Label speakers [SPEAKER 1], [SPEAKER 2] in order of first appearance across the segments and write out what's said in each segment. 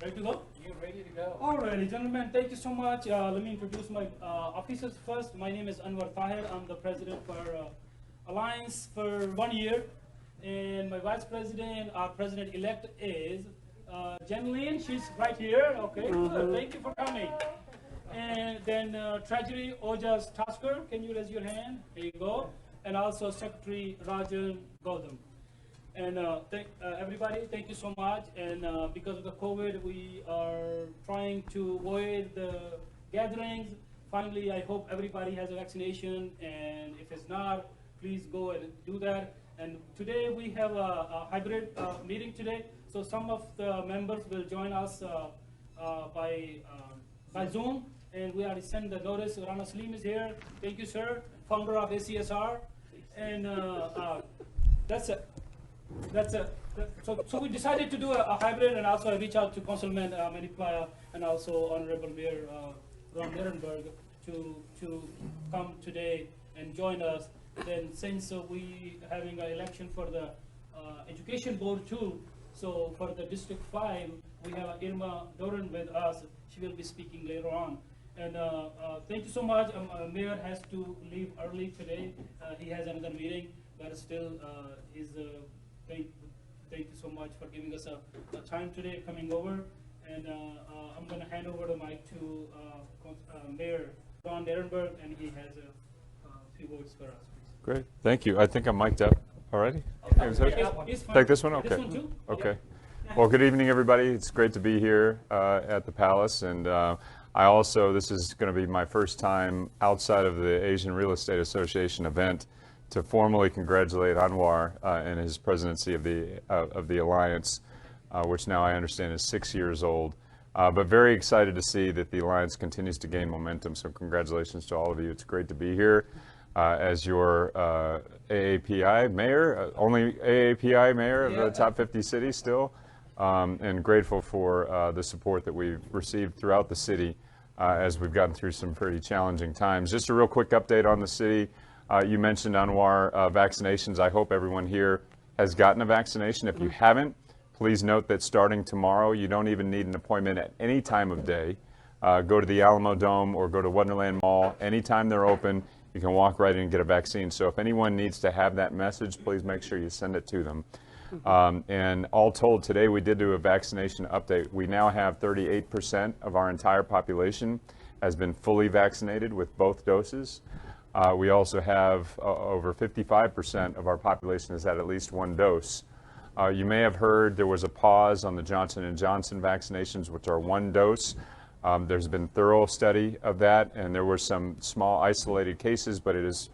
[SPEAKER 1] Ready to go?
[SPEAKER 2] You're ready to go.
[SPEAKER 1] Alrighty, gentlemen, thank you so much. Let me introduce my officers first. My name is Anwar Tahir. I'm the president for Alliance for 1 year. And my vice president, our president-elect is Jen Lynn. She's right here. Okay, good. Thank you for coming. And then Treasury Ojas Tasker. Can you raise your hand? There you go. And also Secretary Rajan Gautam. And everybody, thank you so much. And because of the COVID, we are trying to avoid the gatherings. Finally, I hope everybody has a vaccination. And if it's not, please go and do that. And today we have a hybrid meeting today. So some of the members will join us by Zoom. And we already sent the notice. Rana Salim is here. Thank you, sir. Founder of ACSR. And that's it. So we decided to do a hybrid, and also I reach out to Councilman Manipaya and also Honorable Mayor Ron Nirenberg to come today and join us. Then since we having an election for the education board too, so for the District 5, we have Irma Doran with us. She will be speaking later on. And thank you so much. Mayor has to leave early today. He has another meeting, but still Thank you so much for giving us a time today, coming over. And I'm going to hand over the mic to Mayor Ron Nirenberg, and he has a few words for us, please.
[SPEAKER 3] Great, thank you. I think I'm mic'd up already. Take this one? Okay.
[SPEAKER 1] This one too?
[SPEAKER 3] Okay. Well, good evening, everybody. It's great to be here at the Palace. And this is going to be my first time outside of the Asian Real Estate Association event to formally congratulate Anwar in his presidency of the Alliance, which now I understand is 6 years old. But very excited to see that the Alliance continues to gain momentum. So congratulations to all of you. It's great to be here as your AAPI mayor, only AAPI mayor of the top 50 cities still, and grateful for the support that we've received throughout the city as we've gotten through some pretty challenging times. Just a real quick update on the city. You mentioned, Anwar, vaccinations. I hope everyone here has gotten a vaccination. If you haven't, please note that starting tomorrow, you don't even need an appointment at any time of day. Go to the Alamo Dome or go to Wonderland Mall. Anytime they're open, you can walk right in and get a vaccine. So if anyone needs to have that message, please make sure you send it to them. And all told, today we did do a vaccination update. We now have 38% of our entire population has been fully vaccinated with both doses. We also have over 55% of our population has had at least one dose. You may have heard there was a pause on the Johnson & Johnson vaccinations, which are one dose. There's been thorough study of that, and there were some small isolated cases, but it has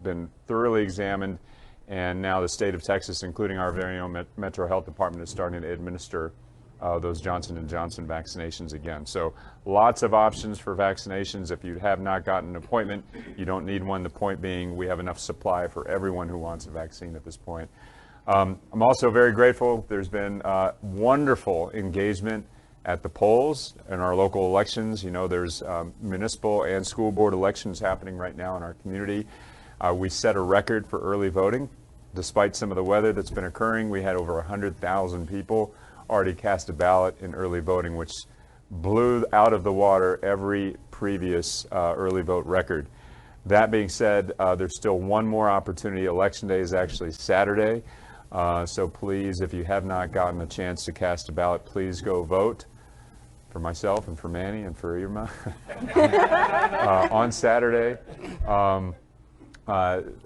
[SPEAKER 3] been thoroughly examined, and now the state of Texas, including our very own Metro Health Department, is starting to administer those Johnson & Johnson vaccinations again. So lots of options for vaccinations. If you have not gotten an appointment, you don't need one. The point being, we have enough supply for everyone who wants a vaccine at this point. I'm also very grateful. There's been wonderful engagement at the polls in our local elections. You know, there's municipal and school board elections happening right now in our community. We set a record for early voting. Despite some of the weather that's been occurring, we had over 100,000 people already cast a ballot in early voting, which blew out of the water every previous early vote record. That being said, there's still one more opportunity. Election day is actually Saturday. So please, if you have not gotten a chance to cast a ballot, please go vote for myself and for Manny and for Irma on Saturday.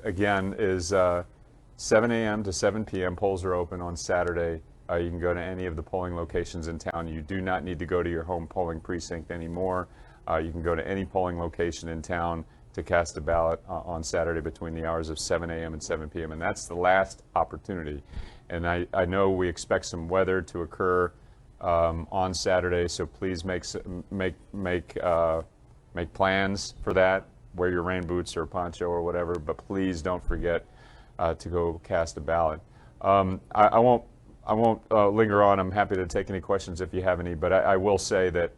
[SPEAKER 3] Again, is 7 a.m. to 7 p.m. Polls are open on Saturday. You can go to any of the polling locations in town. You do not need to go to your home polling precinct anymore. You can go to any polling location in town to cast a ballot on Saturday between the hours of 7 a.m. and 7 p.m. And that's the last opportunity. And I know we expect some weather to occur on Saturday, so please make plans for that. Wear your rain boots or poncho or whatever, but please don't forget to go cast a ballot. I won't linger on. I'm happy to take any questions if you have any, but I will say that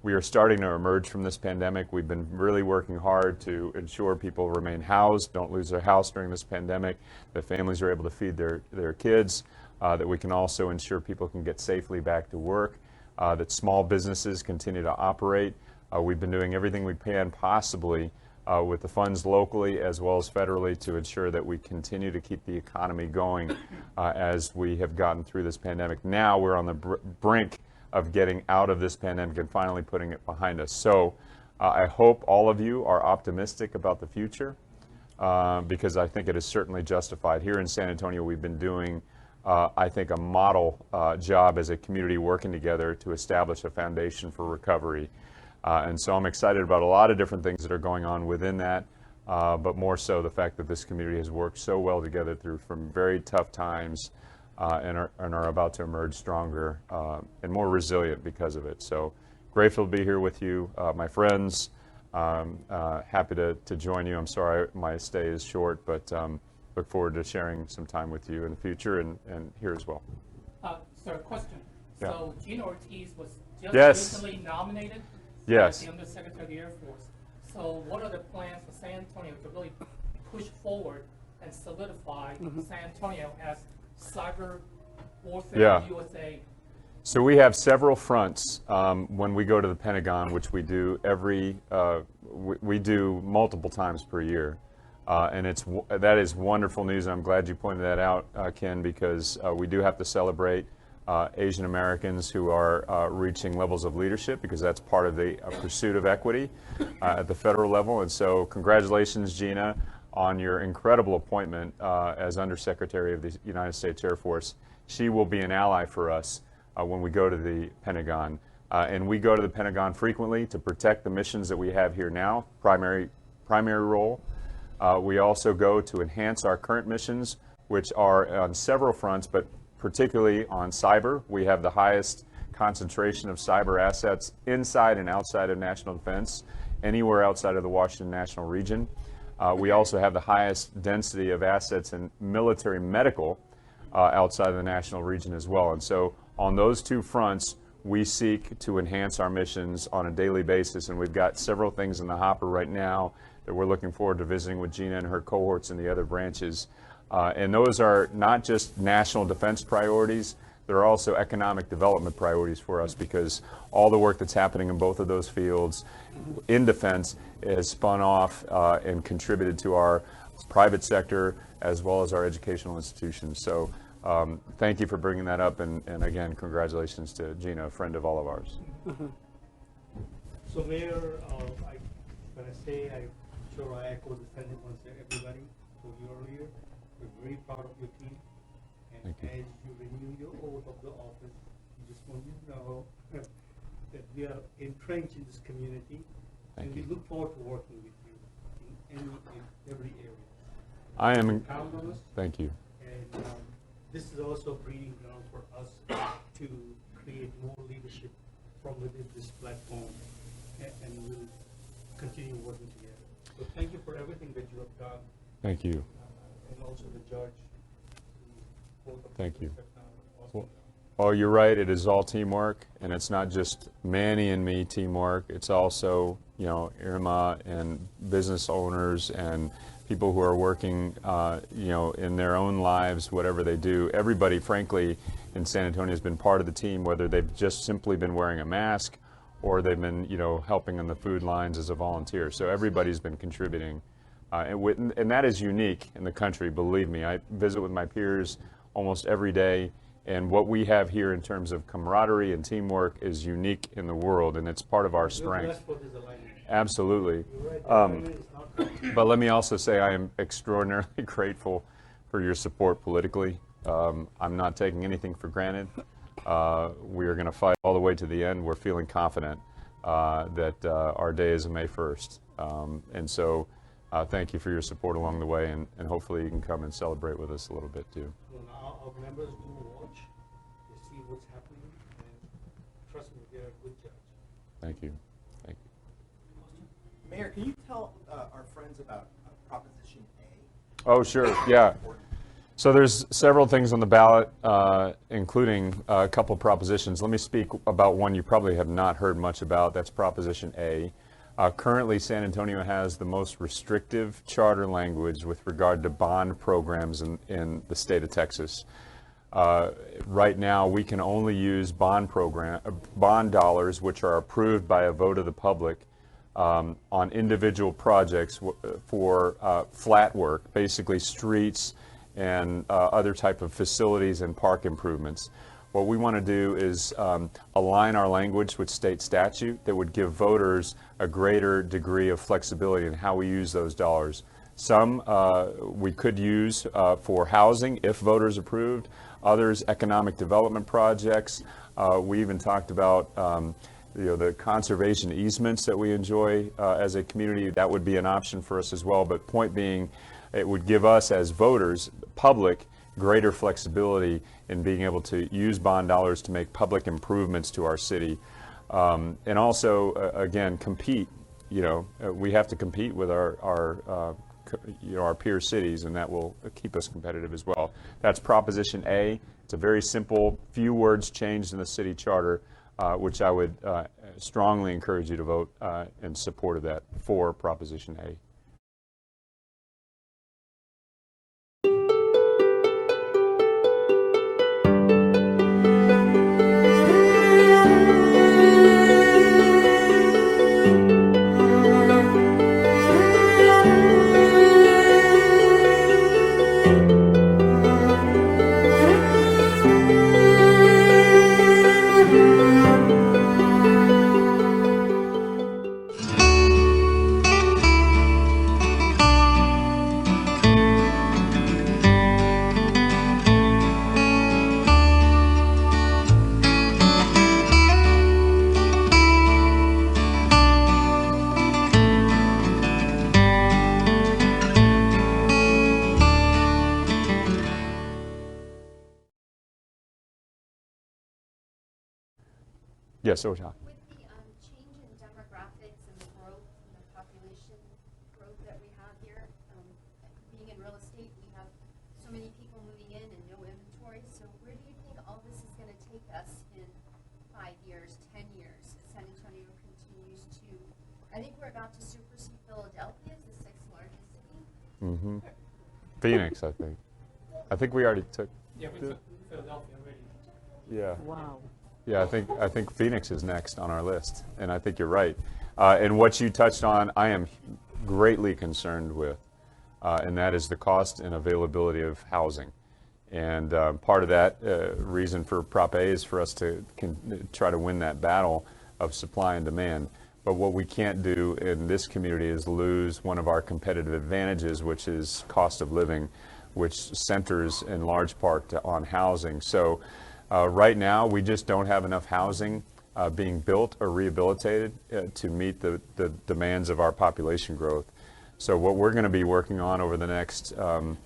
[SPEAKER 3] we are starting to emerge from this pandemic. We've been really working hard to ensure people remain housed, don't lose their house during this pandemic, that families are able to feed their kids, that we can also ensure people can get safely back to work. that small businesses continue to operate. We've been doing everything we can possibly with the funds locally as well as federally to ensure that we continue to keep the economy going as we have gotten through this pandemic. Now we're on the brink of getting out of this pandemic and finally putting it behind us. So I hope all of you are optimistic about the future because I think it is certainly justified. Here in San Antonio, we've been doing, I think, a model job as a community working together to establish a foundation for recovery. And so I'm excited about a lot of different things that are going on within that, but more so the fact that this community has worked so well together through some very tough times and are about to emerge stronger and more resilient because of it. So grateful to be here with you, my friends. Happy to join you. I'm sorry my stay is short, but look forward to sharing some time with you in the future and here as well.
[SPEAKER 2] Sir, question.
[SPEAKER 3] Yeah.
[SPEAKER 2] So Gina Ortiz was just
[SPEAKER 3] Yes.
[SPEAKER 2] recently nominated
[SPEAKER 3] Yes.
[SPEAKER 2] as the Undersecretary of the Air Force. So what are the plans for San Antonio to really push forward and solidify San Antonio as cyber warfare
[SPEAKER 3] Yeah.
[SPEAKER 2] USA?
[SPEAKER 3] So we have several fronts when we go to the Pentagon, which we do we do multiple times per year. And that is wonderful news, and I'm glad you pointed that out, Ken, because we do have to celebrate Asian Americans who are reaching levels of leadership, because that's part of the pursuit of equity at the federal level. And so congratulations, Gina, on your incredible appointment as Undersecretary of the United States Air Force. She will be an ally for us when we go to the Pentagon. And we go to the Pentagon frequently to protect the missions that we have here now, primary role. We also go to enhance our current missions, which are on several fronts, but particularly on cyber. We have the highest concentration of cyber assets inside and outside of national defense, anywhere outside of the Washington national region. We also have the highest density of assets in military medical outside of the national region as well. And so on those two fronts, we seek to enhance our missions on a daily basis, and we've got several things in the hopper right now that we're looking forward to visiting with Gina and her cohorts in the other branches. And those are not just national defense priorities, they're also economic development priorities for us, because all the work that's happening in both of those fields in defense has spun off and contributed to our private sector as well as our educational institutions. So thank you for bringing that up, and again, congratulations to Gina, a friend of all of ours.
[SPEAKER 4] So Mayor, when I say, I'm sure I echo the sentiments that everybody told you earlier. We're very proud of your team, and
[SPEAKER 3] Thank you.
[SPEAKER 4] as you renew your oath of the office, we just want you to know that we are entrenched in this community,
[SPEAKER 3] Thank
[SPEAKER 4] and
[SPEAKER 3] you.
[SPEAKER 4] we look forward to working with you in every area.
[SPEAKER 3] I am,
[SPEAKER 4] Count on us,
[SPEAKER 3] thank you.
[SPEAKER 4] and this is also a breeding ground for us to create more leadership from within this platform, and we'll continue working together. So thank you for everything that you have done,
[SPEAKER 3] Thank you.
[SPEAKER 4] and also the judge. Both of
[SPEAKER 3] Thank you.
[SPEAKER 4] have done awesome.
[SPEAKER 3] Oh, you're right. It is all teamwork, and it's not just Manny and me teamwork. It's also, Irma and business owners and people who are working, in their own lives, whatever they do. Everybody, frankly, in San Antonio has been part of the team, whether they've just simply been wearing a mask or they've been, helping on the food lines as a volunteer. So everybody's been contributing, and that is unique in the country. Believe me, I visit with my peers almost every day. And what we have here in terms of camaraderie and teamwork is unique in the world, and it's part of our
[SPEAKER 4] We're
[SPEAKER 3] strength.
[SPEAKER 4] blessed for this alignment.
[SPEAKER 3] Absolutely.
[SPEAKER 4] You're right, the alignment is not perfect.
[SPEAKER 3] But let me also say I am extraordinarily grateful for your support politically. I'm not taking anything for granted. We are going to fight all the way to the end. We're feeling confident that our day is May 1st. And so thank you for your support along the way, and hopefully you can come and celebrate with us a little bit too.
[SPEAKER 4] Well, now our members do watch, they see what's happening, and trust me, they're a good judge.
[SPEAKER 3] Thank you. Thank you.
[SPEAKER 5] Mayor, can you tell our friends about Proposition A?
[SPEAKER 3] Oh, sure. Yeah. So there's several things on the ballot, including a couple propositions. Let me speak about one you probably have not heard much about. That's Proposition A. Currently, San Antonio has the most restrictive charter language with regard to bond programs in the state of Texas. Right now, we can only use bond dollars, which are approved by a vote of the public, on individual projects for flat work, basically streets and other type of facilities and park improvements. What we want to do is align our language with state statute that would give voters a greater degree of flexibility in how we use those dollars. Some we could use for housing if voters approved, others economic development projects. We even talked about the conservation easements that we enjoy as a community. That would be an option for us as well. But point being, it would give us as voters, public, greater flexibility in being able to use bond dollars to make public improvements to our city. And also, again, compete. We have to compete with our peer cities, and that will keep us competitive as well. That's Proposition A. It's a very simple, few words changed in the city charter, which I would strongly encourage you to vote in support of that for Proposition A. Yes, Ojha.
[SPEAKER 6] With the change in demographics and the growth and the population growth that we have here, being in real estate, we have so many people moving in and no inventory. So where do you think all this is going to take us in 5 years, 10 years? San Antonio continues to, I think we're about to supersede Philadelphia as the 6th largest city.
[SPEAKER 3] Mm-hmm. Phoenix, I think. I think we already took.
[SPEAKER 2] Yeah, we took Philadelphia already.
[SPEAKER 3] Yeah.
[SPEAKER 7] Wow.
[SPEAKER 3] Yeah, I think Phoenix is next on our list, and I think you're right. And what you touched on, I am greatly concerned with, and that is the cost and availability of housing. And part of that reason for Prop A is for us to try to win that battle of supply and demand. But what we can't do in this community is lose one of our competitive advantages, which is cost of living, which centers in large part on housing. So right now, we just don't have enough housing being built or rehabilitated to meet the demands of our population growth. So what we're going to be working on over the next term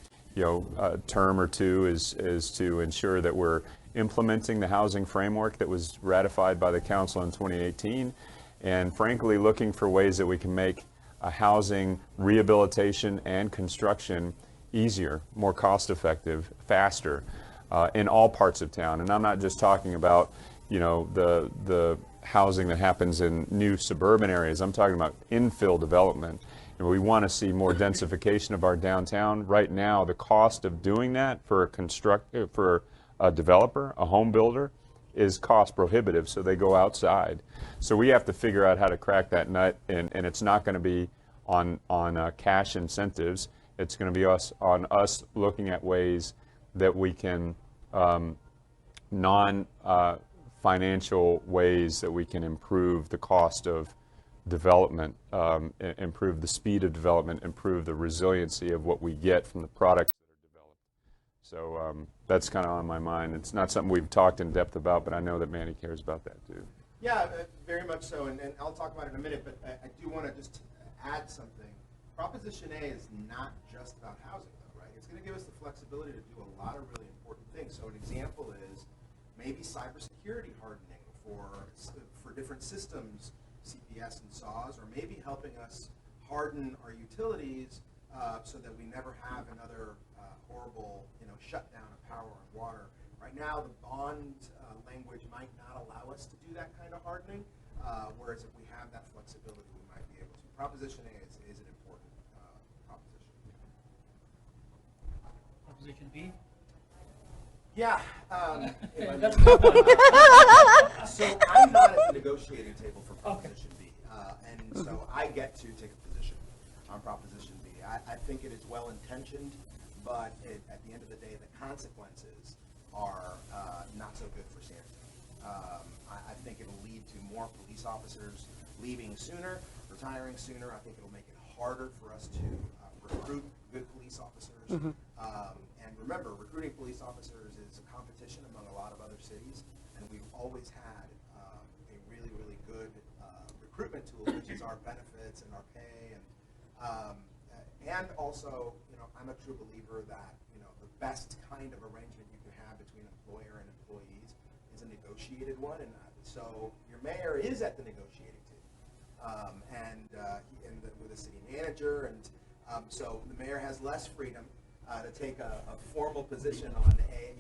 [SPEAKER 3] or two is to ensure that we're implementing the housing framework that was ratified by the council in 2018, and frankly looking for ways that we can make housing rehabilitation and construction easier, more cost effective, faster. In all parts of town. And I'm not just talking about, the housing that happens in new suburban areas. I'm talking about infill development. And we want to see more densification of our downtown. Right now, the cost of doing that for a developer, a home builder, is cost prohibitive, so they go outside. So we have to figure out how to crack that nut, and it's not going to be on cash incentives. It's going to be on us looking at ways that we can non-financial ways that we can improve the cost of development, improve the speed of development, improve the resiliency of what we get from the products that are developed. So that's kind of on my mind. It's not something we've talked in depth about, but I know that Manny cares about that too.
[SPEAKER 5] Yeah, very much so, and I'll talk about it in a minute, but I do want to just add something. Proposition A is not just about housing, though, right? It's going to give us the flexibility to do a lot of really important things. So an example is maybe cybersecurity hardening for different systems, CPS and SAWS, or maybe helping us harden our utilities so that we never have another horrible shutdown of power and water. Right now, the bond language might not allow us to do that kind of hardening, whereas if we have that flexibility, we might be able to. Proposition A is an important proposition.
[SPEAKER 1] Proposition B?
[SPEAKER 5] Yeah.
[SPEAKER 1] That's a good one.
[SPEAKER 5] So I'm not at the negotiating table for Proposition B, and so I get to take a position on Proposition B. I think it is well intentioned, but at the end of the day, the consequences are not so good for Santa. I think it'll lead to more police officers leaving sooner, retiring sooner. I think it'll make it harder for us to recruit good police officers. And remember, recruiting police officers is a competition among a lot of other cities, and we've always had a really, really good recruitment tool, which is our benefits and our pay, and also, I'm a true believer that the best kind of arrangement you can have between employer and employees is a negotiated one, and so your mayor is at the negotiating table, with a city manager, and so the mayor has less freedom to take a formal position on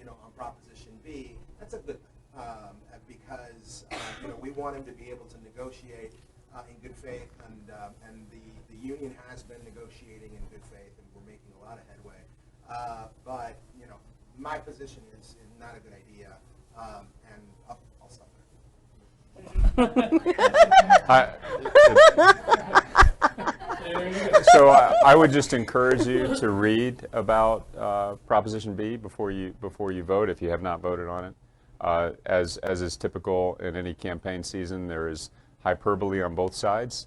[SPEAKER 5] on Proposition B. That's a good thing because we want him to be able to negotiate in good faith, and the union has been negotiating in good faith, and we're making a lot of headway. But my position is not a good idea, and I'll stop there.
[SPEAKER 3] So I would just encourage you to read about Proposition B before you vote if you have not voted on it. As is typical in any campaign season, there is hyperbole on both sides,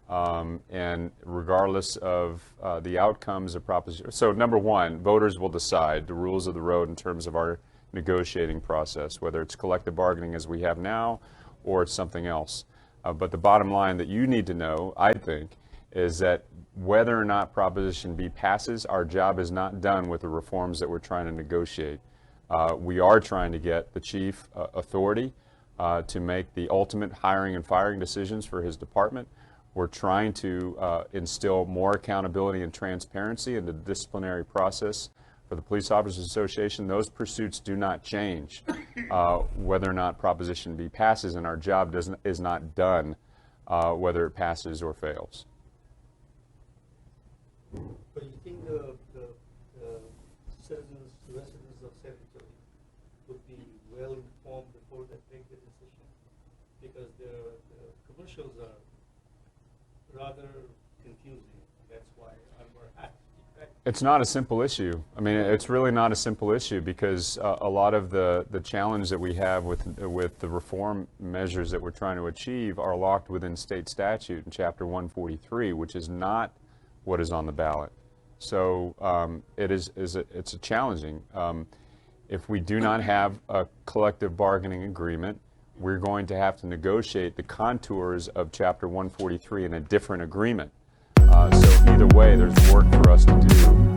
[SPEAKER 3] and regardless of the outcomes of Proposition. So number one, voters will decide the rules of the road in terms of our negotiating process, whether it's collective bargaining as we have now or it's something else. But the bottom line that you need to know, I think, is that whether or not Proposition B passes, our job is not done with the reforms that we're trying to negotiate. We are trying to get the chief authority to make the ultimate hiring and firing decisions for his department. We're trying to instill more accountability and transparency into the disciplinary process for the Police Officers Association. Those pursuits do not change whether or not Proposition B passes, and our job is not done whether it passes or fails.
[SPEAKER 4] But you think the citizens, the residents of San Antonio would be well informed before they make the decision? Because the commercials are rather confusing. That's why we're happy.
[SPEAKER 3] It's not a simple issue. I mean, it's really not a simple issue because a lot of the challenge that we have with the reform measures that we're trying to achieve are locked within state statute in Chapter 143, which is not what is on the ballot. So it's a challenging. If we do not have a collective bargaining agreement, we're going to have to negotiate the contours of Chapter 143 in a different agreement. So either way, there's work for us to do